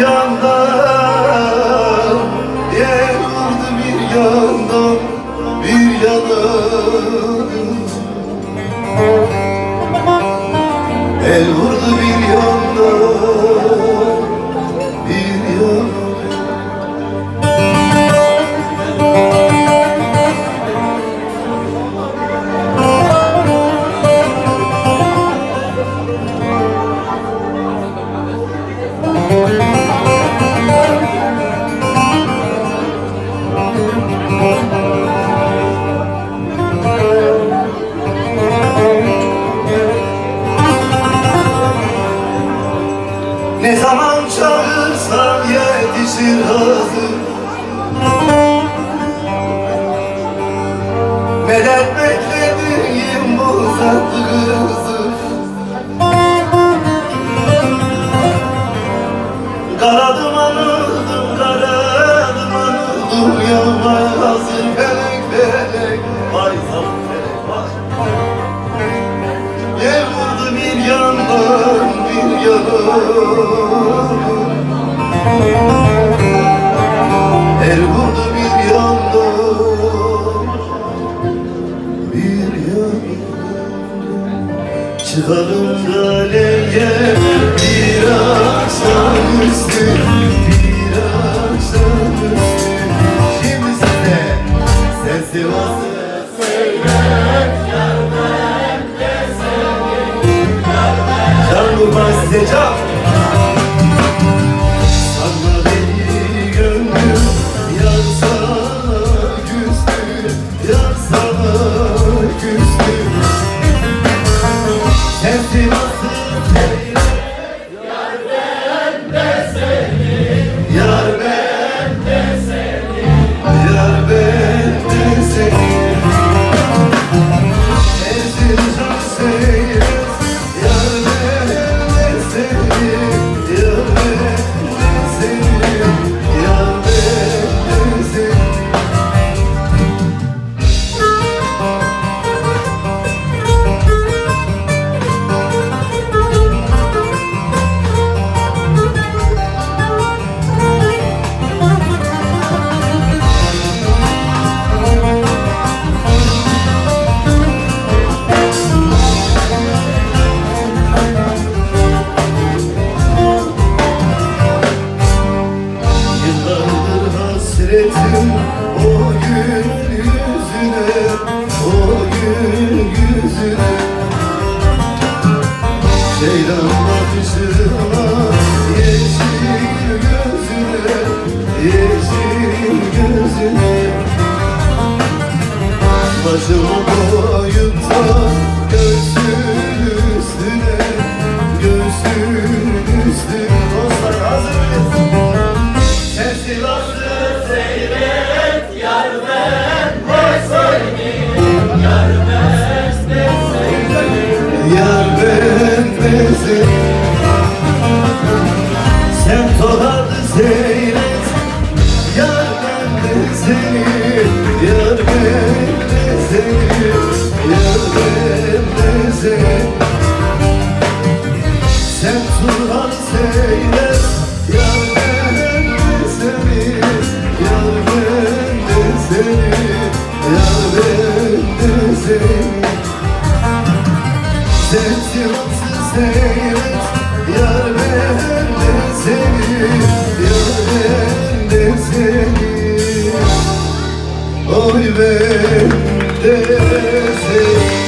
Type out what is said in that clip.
yandan, yer vurdu bir yandan, bir yandan. El vurdu bir yandan, bir yandan. Ne zaman çağırsam yetişir hazır. Medet beklediğim bu tatlı kızı. Kara duman oldum, kara duman oldum. Yanmaya hazır felek felek. Vay zavuk felek vay. Yer vurdu bir yandan, bir yandan. El vurdu bir yandan, bir yandan. Çıkalım da aleye bir akşamüstü, bir akşamüstü. Şimdi size sen Sivas'ı seyret, yar ben de seni, yar ben. Can vurmaz size can. Sanma beni gönlüm, yar sana küstü, yar sana küstü. Sen Sivas'ı seyret, yar ben de seni, yar ben de seni, yar ben de seni. Erzincan seyret, yar ben de seni, yar ben de seni, yar ben de seni. Yıllardır hasretim o gün yüzüne, o gün yüzüne. Ceylan bakışına, yeşil gözüne, yeşil gözüne. Başımı koyup da göğsün üstüne, göğsün üstüne. Dostlar hazır mıyız? Sen Sivas'ı seyret, yar ben de seni, yar ben de seni, yar ben de seni. Sen Tolat'ı seyret, yar ben de seni, yar ben de seni, yar ben de seni. Sen Turhan'ı seyret, yar ben de seni, yar ben de seni, yar ben de seni. Sen Sivas'ı seyret, yar ben de seni, yar ben de seni. Oy ben de seni.